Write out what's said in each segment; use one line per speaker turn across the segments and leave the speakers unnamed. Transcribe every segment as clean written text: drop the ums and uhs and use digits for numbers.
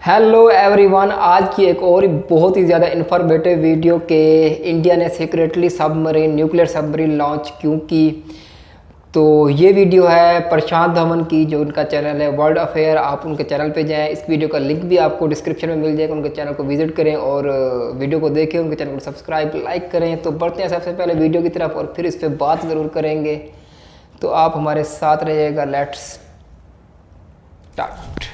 Hello everyone, आज की एक और बहुत ही ज़्यादा इन्फॉर्मेटिव वीडियो के इंडिया ने secretly submarine nuclear submarine launch क्यों की। तो ये वीडियो है प्रशांत धवन की, जो उनका चैनल है वर्ल्ड अफेयर। आप उनके चैनल पे जाएं, इस वीडियो का लिंक भी आपको डिस्क्रिप्शन में मिल जाएगा। उनके चैनल को विजिट करें और वीडियो को देखें, उनके चैनल को सब्सक्राइब लाइक करें। तो बढ़ते हैं सबसे पहले वीडियो की तरफ और फिर इस पर बात ज़रूर करेंगे, तो आप हमारे साथ रहिएगा। Let's start.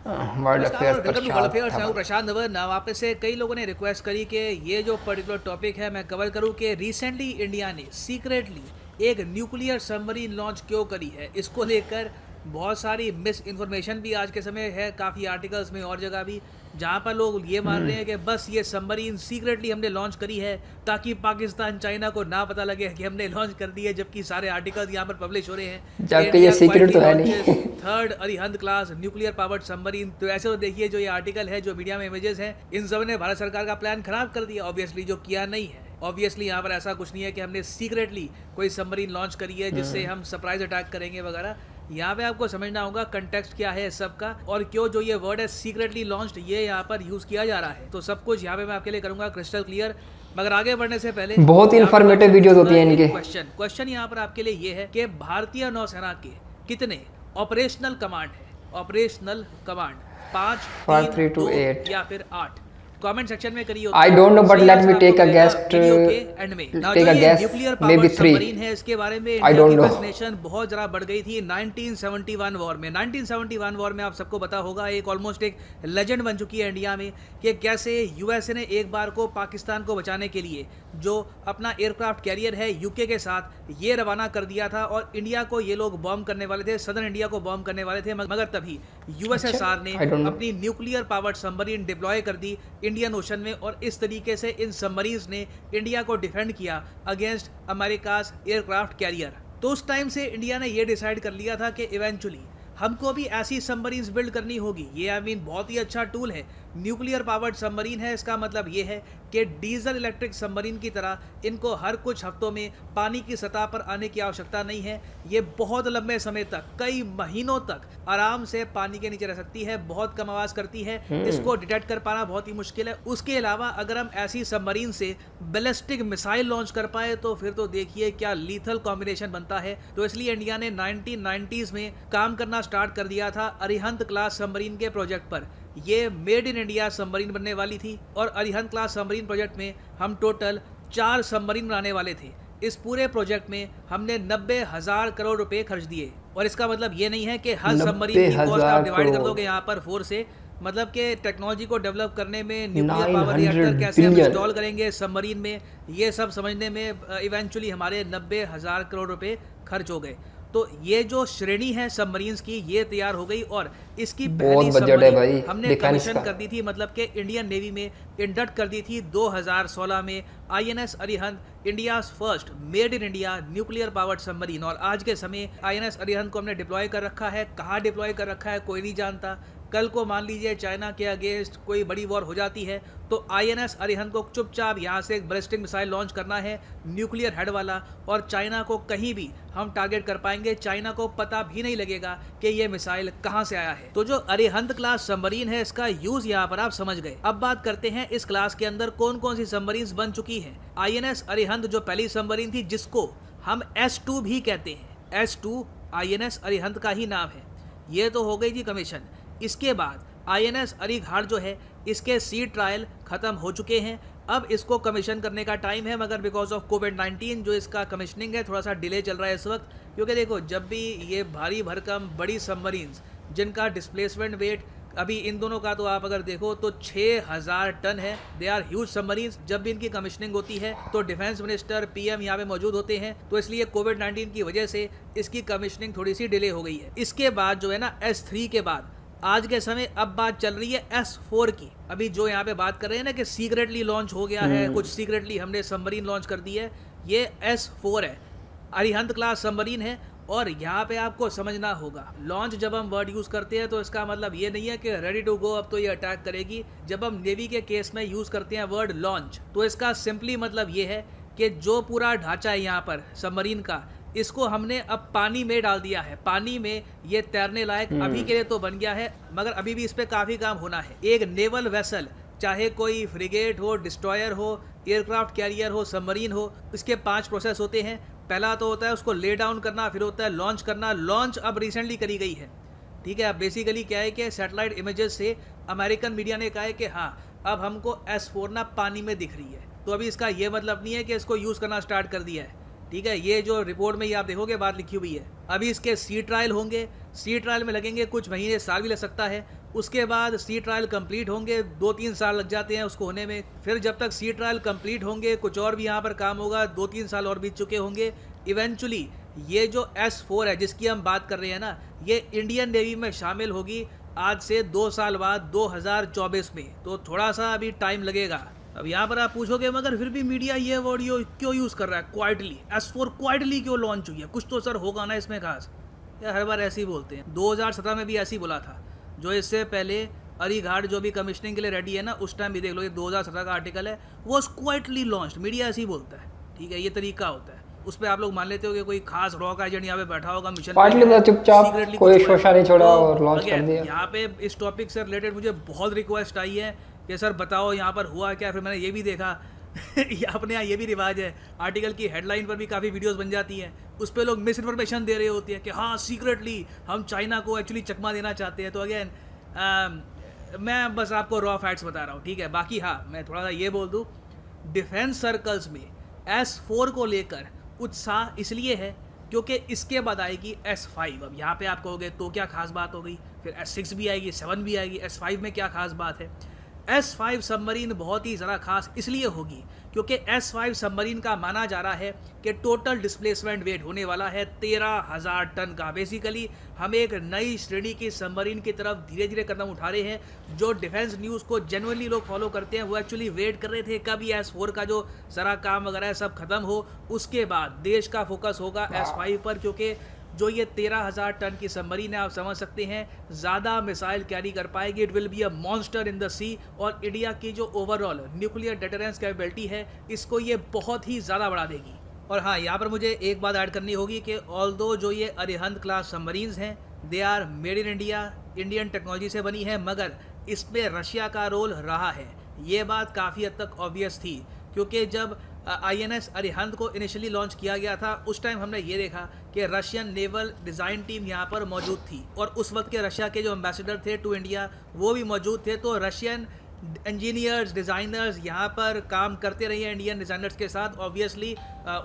वर्ल्ड अफेयर
प्रशांत धवन। आप में से कई लोगों ने रिक्वेस्ट करी कि ये जो पर्टिकुलर टॉपिक है मैं कवर करूं कि रिसेंटली इंडिया ने सीक्रेटली एक न्यूक्लियर सबमरीन लॉन्च क्यों करी है। इसको लेकर बहुत सारी मिस इन्फॉर्मेशन भी आज के समय है, काफ़ी आर्टिकल्स में और जगह भी, जहाँ पर लोग ये मान रहे हैं कि बस ये सबमरीन सीक्रेटली हमने लॉन्च करी है ताकि पाकिस्तान चाइना को ना पता लगे कि हमने लॉन्च कर दी है, जबकि सारे आर्टिकल्स यहाँ पर पब्लिश हो रहे हैं।
जबकि ये सीक्रेट तो है नहीं।
Third Arihant class nuclear powered submarine. तो ऐसे तो देखिए, जो ये आर्टिकल है, जो मीडिया में इमेजेस हैं, इन सब ने भारत सरकार का प्लान खराब कर दिया ऑब्वियसली, जो किया नहीं है। ऑब्वियसली यहाँ पर ऐसा कुछ नहीं है कि हमने सीक्रेटली कोई सबमरीन लॉन्च करी है जिससे हम सरप्राइज अटैक करेंगे वगैरह। यहाँ पे आपको समझना होगा कंटेक्स्ट क्या है सबका, और क्यों जो ये वर्ड है सीक्रेटली लॉन्च्ड ये यहाँ पर यूज किया जा रहा है। तो सब कुछ यहाँ पे मैं आपके लिए करूंगा क्रिस्टल क्लियर। मगर आगे बढ़ने से पहले
बहुत ही इंफॉर्मेटिव वीडियोस होती हैं इनके।
क्वेश्चन यहाँ पर आपके लिए ये है कि भारतीय नौसेना के कितने ऑपरेशनल कमांड है? ऑपरेशनल कमांड 5, 4, 3, 2, 8 या फिर 8? कमेंट सेक्शन में करिए।
I don't know, but let me take a guess.
Take a guess. Maybe 3. है इसके बारे में
I don't know.
फैसिनेशन बहुत ज़्यादा बढ़ गई थी 1971 वॉर में। 1971 वॉर में आप सबको पता होगा, एक ऑलमोस्ट एक लेजेंड बन चुकी है इंडिया में कि कैसे यूएसए ने एक बार को पाकिस्तान को बचाने के लिए जो अपना एयरक्राफ्ट कैरियर है यूके के साथ ये रवाना कर दिया था, और इंडिया को ये लोग बॉम्ब करने वाले थे, सदर्न इंडिया को बॉम्ब करने वाले थे। मगर तभी यूएसएसआर ने अपनी न्यूक्लियर पावर्ड सबमरीन डिप्लॉय कर दी इंडियन ओशन में, और इस तरीके से इन सबमरीन्स ने इंडिया को डिफेंड किया अगेंस्ट अमेरिकाज एयरक्राफ्ट कैरियर। तो उस टाइम से इंडिया ने ये डिसाइड कर लिया था कि इवेंचुअली हमको भी ऐसी सबमरीन्स बिल्ड करनी होगी। ये बहुत ही अच्छा टूल है, न्यूक्लियर पावर्ड सबमरीन है। इसका मतलब ये है कि डीजल इलेक्ट्रिक सबमरीन की तरह इनको हर कुछ हफ्तों में पानी की सतह पर आने की आवश्यकता नहीं है। ये बहुत लंबे समय तक, कई महीनों तक आराम से पानी के नीचे रह सकती है, बहुत कम आवाज़ करती है, इसको डिटेक्ट कर पाना बहुत ही मुश्किल है। उसके अलावा अगर हम ऐसी सबमरीन से बैलिस्टिक मिसाइल लॉन्च कर पाए तो फिर तो देखिए क्या लीथल कॉम्बिनेशन बनता है। तो इसलिए इंडिया ने 1990s में काम करना स्टार्ट कर दिया था अरिहंत क्लास सबमरीन के प्रोजेक्ट पर। ये मेड इन इंडिया सबमरीन बनने वाली थी, और अरिहंत क्लास सबमरीन प्रोजेक्ट में हम टोटल 4 सबमरीन बनाने वाले थे। इस पूरे प्रोजेक्ट में हमने 90,000 करोड़ रुपए खर्च दिए, और इसका मतलब ये नहीं है कि हर सबमरीन की कॉस्ट आप डिवाइड कर दोगे यहाँ पर 4 से। मतलब कि टेक्नोलॉजी को डेवलप करने में, न्यूक्लियर पावर रिएक्टर कैसे हम इंस्टॉल करेंगे सबमरीन में, ये सब समझने में इवेंचुअली हमारे 90,000 करोड़ रुपए खर्च हो गए। तो ये जो श्रेणी है सबमरीन्स की ये तैयार हो गई, और इसकी पहली सबमरीन हमने कमीशन कर दी थी, मतलब कि इंडियन नेवी में इंडक्ट कर दी थी 2016 में। INS Arihant, India's first made in India nuclear powered submarine. और आज के समय आईएनएस अरिहंत को हमने डिप्लॉय कर रखा है। कहाँ डिप्लॉय कर रखा है कोई नहीं जानता। कल को मान लीजिए चाइना के अगेंस्ट कोई बड़ी वॉर हो जाती है तो आईएनएस अरिहंत को चुपचाप यहाँ से एक बैलिस्टिक मिसाइल लॉन्च करना है, न्यूक्लियर हेड वाला, और चाइना को कहीं भी हम टारगेट कर पाएंगे। चाइना को पता भी नहीं लगेगा कि ये मिसाइल कहाँ से आया है। तो जो अरिहंत क्लास सबमरीन है इसका यूज यहाँ पर आप समझ गए। अब बात करते हैं इस क्लास के अंदर कौन कौन सी सबमरीन्स बन चुकी है। आईएनएस अरिहंत जो पहली सबमरीन थी, जिसको हम S2 भी कहते हैं, S2 आईएनएस अरिहंत का ही नाम है। ये तो हो गई जी कमीशन। इसके बाद आईएनएस अरिघाट जो है, इसके सी ट्रायल खत्म हो चुके हैं। अब इसको कमीशन करने का टाइम है, मगर बिकॉज ऑफ कोविड-19 जो इसका कमीशनिंग है थोड़ा सा डिले चल रहा है इस वक्त। क्योंकि देखो, जब भी ये भारी भरकम बड़ी सबमरीन्स जिनका डिस्प्लेसमेंट वेट अभी इन दोनों का तो आप अगर देखो तो 6000 टन है, दे आर ह्यूज सबमरीन्स। जब भी इनकी कमीशनिंग होती है तो डिफेंस मिनिस्टर, पीएम यहाँ पे मौजूद होते हैं, तो इसलिए कोविड-19 की वजह से इसकी कमीशनिंग थोड़ी सी डिले हो गई है। इसके बाद जो है ना, S3 के बाद आज के समय अब बात चल रही है S4 की। अभी जो यहाँ पे बात कर रहे हैं ना कि सीक्रेटली लॉन्च हो गया है, कुछ सीक्रेटली हमने सबमरीन लॉन्च कर दी है, ये S4 है, अरिहंत क्लास सबमरीन है। और यहाँ पे आपको समझना होगा, लॉन्च जब हम वर्ड यूज़ करते हैं तो इसका मतलब ये नहीं है कि रेडी टू गो अब तो ये अटैक करेगी। जब हम नेवी के केस में यूज़ करते हैं वर्ड लॉन्च, तो इसका सिंपली मतलब ये है कि जो पूरा ढांचा है यहाँ पर सबमरीन का, इसको हमने अब पानी में डाल दिया है। पानी में ये तैरने लायक अभी के लिए तो बन गया है, मगर अभी भी इस पे काफ़ी काम होना है। एक नेवल वेसल, चाहे कोई फ्रिगेट हो, डिस्ट्रॉयर हो, एयरक्राफ्ट कैरियर हो, सबमरीन हो, इसके 5 प्रोसेस होते हैं। पहला तो होता है उसको ले डाउन करना, फिर होता है लॉन्च करना। लॉन्च अब रिसेंटली करी गई है, ठीक है। अब बेसिकली क्या है कि सैटेलाइट इमेजेस से अमेरिकन मीडिया ने कहा है कि हाँ, अब हमको S4 ना पानी में दिख रही है। तो अभी इसका ये मतलब नहीं है कि इसको यूज़ करना स्टार्ट कर दिया है, ठीक है। ये जो रिपोर्ट में ये आप देखोगे बात लिखी हुई है। अभी इसके सी ट्रायल होंगे, सी ट्रायल में लगेंगे कुछ महीने, साल भी लग सकता है। उसके बाद सी ट्रायल कंप्लीट होंगे, 2-3 साल लग जाते हैं उसको होने में। फिर जब तक सी ट्रायल कंप्लीट होंगे, कुछ और भी यहाँ पर काम होगा, 2-3 साल और बीत चुके होंगे। इवेंचुअली ये जो S4 है जिसकी हम बात कर रहे हैं ना, ये इंडियन नेवी में शामिल होगी आज से 2 साल बाद, 2024 में। तो थोड़ा सा अभी टाइम लगेगा। अब यहाँ पर आप पूछोगे मगर फिर भी मीडिया ये वर्ड क्यों यूज़ कर रहा है, क्वाइटली। S4 क्वाइटली क्यों लॉन्च हुई है, कुछ तो सर होगा ना इसमें खास। यार हर बार ऐसे ही बोलते हैं। 2017 में भी ऐसे ही बोला था। जो इससे पहले अरीघाट जो भी कमिश्निंग के लिए रेडी है ना, उस टाइम भी देख लो, ये 2017 का आर्टिकल है, वो क्वाइटली लॉन्च। मीडिया ऐसे ही बोलता है, ठीक है। ये तरीका होता है। उस पर आप लोग मान लेते हो कि कोई खास रॉक एजेंट यहाँ पे बैठा होगा मिशन
में, चुपचाप कोई शोशा नहीं छोड़ा और लॉन्च कर दिया।
यहाँ पे इस टॉपिक से रिलेटेड मुझे बहुत रिक्वेस्ट आई है कि सर बताओ यहाँ पर हुआ क्या। फिर मैंने ये भी देखा अपने यहाँ ये भी रिवाज है, आर्टिकल की हेडलाइन पर भी काफ़ी वीडियोस बन जाती हैं, उस पर लोग मिस इन्फॉर्मेशन दे रहे होते हैं कि हाँ सीक्रेटली हम चाइना को एक्चुअली चकमा देना चाहते हैं। तो अगेन मैं बस आपको रॉ फैक्ट्स बता रहा हूँ, ठीक है। बाकी हाँ, मैं थोड़ा सा ये बोल दूँ, डिफेंस सर्कल्स में S4 को लेकर उत्साह इसलिए है क्योंकि इसके बाद आएगी S5। अब यहाँ पे आप कहोगे तो क्या खास बात हो गई, फिर S6 भी आएगी, 7 भी आएगी, S5 में क्या खास बात है। S5 सबमरीन बहुत ही ज़रा खास इसलिए होगी क्योंकि S5 सबमरीन का माना जा रहा है कि टोटल डिस्प्लेसमेंट वेट होने वाला है 13,000 टन का। बेसिकली हम एक नई श्रेणी की सबमरीन की तरफ धीरे धीरे कदम उठा रहे हैं। जो डिफेंस न्यूज़ को जेन्युइनली लोग फॉलो करते हैं वो एक्चुअली वेट कर रहे थे कभी S4 का जो सारा काम वगैरह है सब खत्म हो, उसके बाद देश का फोकस होगा S5 पर। क्योंकि जो ये 13,000 टन की सबमरीन है, आप समझ सकते हैं ज़्यादा मिसाइल कैरी कर पाएगी। It will be a monster in the sea. और इंडिया की जो ओवरऑल न्यूक्लियर डेटरेंस कैपेबिलिटी है, इसको ये बहुत ही ज़्यादा बढ़ा देगी। और हाँ, यहाँ पर मुझे एक बात ऐड करनी होगी कि ऑल्दो जो ये अरिहंत क्लास सबमरीन्स हैं, they are made in India, Indian technology से बनी है, मगर इसमें रशिया का रोल रहा है। ये बात काफ़ी हद तक ऑब्वियस थी क्योंकि जब INS अरिहंत को इनिशियली लॉन्च किया गया था, उस टाइम हमने ये देखा कि रशियन नेवल डिज़ाइन टीम यहाँ पर मौजूद थी और उस वक्त के रशिया के जो एम्बेसडर थे टू इंडिया वो भी मौजूद थे। तो रशियन इंजीनियर्स, डिज़ाइनर्स यहाँ पर काम करते रहे हैं इंडियन डिज़ाइनर्स के साथ। ऑब्वियसली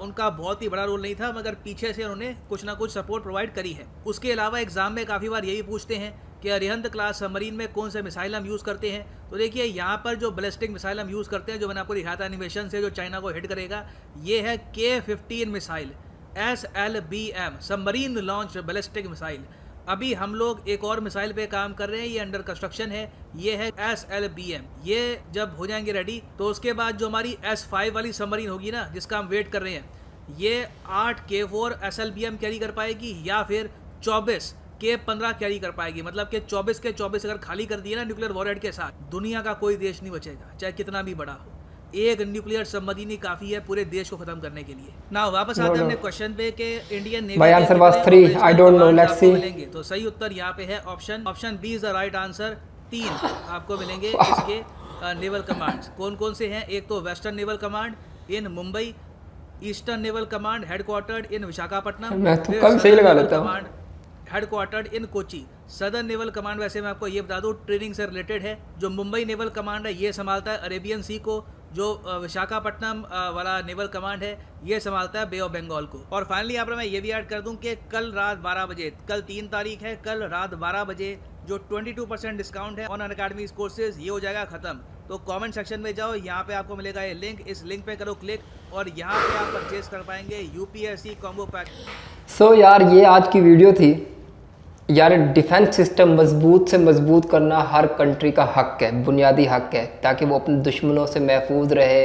उनका बहुत ही बड़ा रोल नहीं था, मगर पीछे से उन्होंने कुछ ना कुछ सपोर्ट प्रोवाइड करी है। उसके अलावा एग्ज़ाम में काफ़ी बार यही पूछते हैं कि अरिहंत क्लास सबमरीन में कौन से मिसाइल हम यूज़ करते हैं। तो देखिए यहाँ पर जो बैलिस्टिक मिसाइल हम यूज़ करते हैं, जो मैंने आपको दिखाया था एनिमेशन से, जो चाइना को हिट करेगा, ये है K-15 missile, SLBM, submarine launch ballistic missile. अभी हम लोग एक और मिसाइल पे काम कर रहे हैं, ये अंडर कंस्ट्रक्शन है, ये है SLBM। ये जब हो जाएंगे रेडी तो उसके बाद जो हमारी S5 वाली सबमरीन होगी ना, जिसका हम वेट कर रहे हैं, ये 8 K4 SLBM कैरी कर पाएगी या फिर 24 K-15 कैरी कर पाएगी। मतलब कि 24 के 24 अगर खाली कर दिए ना न्यूक्लियर वॉरहेड के साथ, दुनिया का कोई देश नहीं बचेगा, चाहे कितना भी बड़ा हो। एक न्यूक्लियर सबमरीन ही काफी है पूरे देश को खत्म करने के लिए। ना वापस आते हैं अपने क्वेश्चन पे कि इंडियन नेवी
भाई answer was 3, I don't know, let's see.
मिलेंगे तो सही उत्तर यहाँ पे है option B is the right answer. 3 आपको मिलेंगे इसके नेवल कमांड्स। कौन कौन से हैं? एक तो western naval command in Mumbai, eastern naval command headquartered in Visakhapatnam,
मैं तो कम सही लगा लेता हूं,
headquartered in Kochi. Southern naval command वैसे मैं आपको ये बता दूं ट्रेनिंग से रिलेटेड है। जो मुंबई नेवल कमांड है ये संभालता है अरेबियन सी को। जो विशाखापट्टनम वाला नेवल कमांड है ये संभालता है बे ऑफ बंगाल को। और फाइनली यहाँ पर मैं ये भी ऐड कर दूं कि कल रात 12 बजे, कल 3 तारीख है, कल रात 12 बजे जो 22% डिस्काउंट है ऑन अनअकैडमी कोर्सेज, ये हो जाएगा ख़त्म। तो कमेंट सेक्शन में जाओ, यहाँ पे आपको मिलेगा ये लिंक, इस लिंक पे करो क्लिक और यहाँ पे आप परचेज कर पाएंगे UPSC कॉम्बो पैक।
सो यार ये आज की वीडियो थी। यार डिफेंस सिस्टम मजबूत से मजबूत करना हर कंट्री का हक है, बुनियादी हक है, ताकि वो अपने दुश्मनों से महफूज रहे,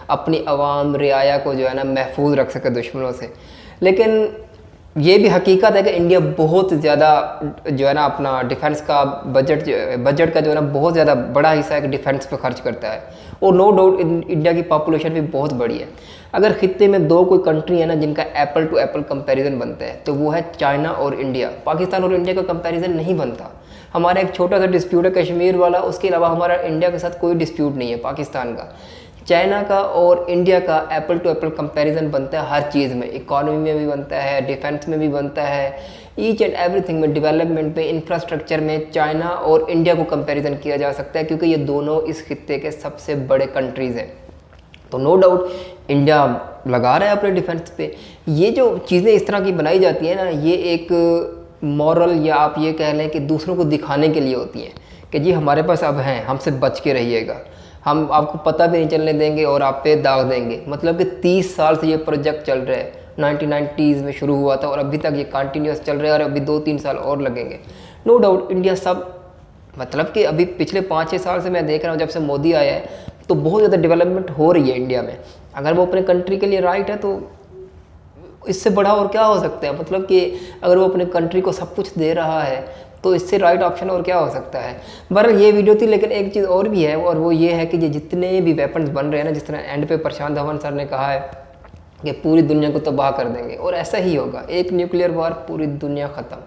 अपनी आवाम रियाया को जो है ना महफूज रख सके दुश्मनों से। लेकिन ये भी हकीकत है कि इंडिया बहुत ज़्यादा जो है ना अपना डिफेंस का बजट का जो है ना बहुत ज़्यादा बड़ा हिस्सा है डिफेंस पे खर्च करता है। और नो डाउट इंडिया की पॉपुलेशन भी बहुत बड़ी है। अगर खित्ते में दो कोई कंट्री है ना जिनका एप्पल टू एप्पल कंपैरिजन बनता है तो वो है चाइना और इंडिया। पाकिस्तान और इंडिया का कंपैरिजन नहीं बनता। हमारा एक छोटा सा डिस्प्यूट है कश्मीर वाला, उसके अलावा हमारा इंडिया के साथ कोई डिस्प्यूट नहीं है पाकिस्तान का। चाइना का और इंडिया का एप्पल टू एप्पल कंपैरिजन बनता है हर चीज़ में, इकोनॉमी में भी बनता है, डिफेंस में भी बनता है, ईच एंड एवरीथिंग में, डेवलपमेंट में, इंफ्रास्ट्रक्चर में चाइना और इंडिया को कंपैरिजन किया जा सकता है क्योंकि ये दोनों इस खित्ते के सबसे बड़े कंट्रीज़ हैं। तो नो डाउट इंडिया लगा रहा है अपने डिफेंस पे। ये जो चीज़ें इस तरह की बनाई जाती हैं ना, ये एक मॉरल या आप ये कह लें कि दूसरों को दिखाने के लिए होती हैं कि जी हमारे पास अब हैं, हमसे बच के रहिएगा, हम आपको पता भी नहीं चलने देंगे और आप पे दाग देंगे। मतलब कि 30 साल से ये प्रोजेक्ट चल रहा है, 1990s में शुरू हुआ था और अभी तक ये कंटिन्यूस चल रहा है और अभी 2-3 साल और लगेंगे। नो डाउट इंडिया सब मतलब कि अभी पिछले 5-6 साल से मैं देख रहा हूँ जब से मोदी आया है तो बहुत ज़्यादा डेवलपमेंट हो रही है इंडिया में। अगर वो अपने कंट्री के लिए राइट है तो इससे बड़ा और क्या हो सकता है। मतलब कि अगर वो अपने कंट्री को सब कुछ दे रहा है तो इससे राइट ऑप्शन और क्या हो सकता है। बहरहाल ये वीडियो थी, लेकिन एक चीज़ और भी है और वो ये है कि ये जितने भी वेपन्स बन रहे हैं ना, जिस तरह एंड पे प्रशांत धवन सर ने कहा है कि पूरी दुनिया को तबाह कर देंगे, और ऐसा ही होगा। एक न्यूक्लियर वार पूरी दुनिया ख़त्म,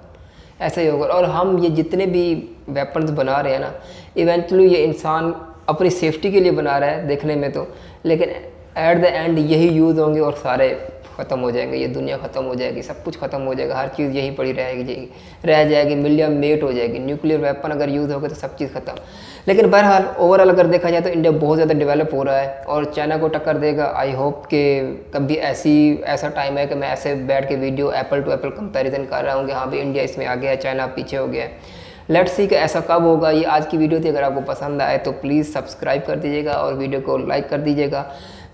ऐसा ही होगा। और हम ये जितने भी वेपन्स बना रहे हैं ना, इवेंचुअली ये इंसान अपनी सेफ्टी के लिए बना रहा है देखने में तो, लेकिन एट द एंड यही यूज़ होंगे और सारे ख़त्म हो जाएंगे, ये दुनिया ख़त्म हो जाएगी, सब कुछ ख़त्म हो जाएगा, हर चीज़ यही पड़ी रह जाएगी, मिलियन मेट हो जाएगी। न्यूक्लियर वेपन अगर यूज़ होगा तो सब चीज़ ख़त्म। लेकिन बहरहाल ओवरऑल अगर देखा जाए तो इंडिया बहुत ज़्यादा डेवलप हो रहा है और चाइना को टक्कर देगा। आई होप कि कभी ऐसा टाइम है कि मैं ऐसे बैठ के video apple to apple comparison कर रहा हूँ कि हाँ भाई इंडिया इसमें आगे है, चाइना पीछे हो गया है। लेट्स सी कि ऐसा कब होगा। ये आज की वीडियो थी, अगर आपको पसंद आए तो प्लीज़ सब्सक्राइब कर दीजिएगा और वीडियो को लाइक कर दीजिएगा।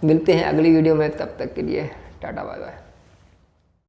मिलते हैं अगली वीडियो में, तब तक के लिए टाटा बाय बाय।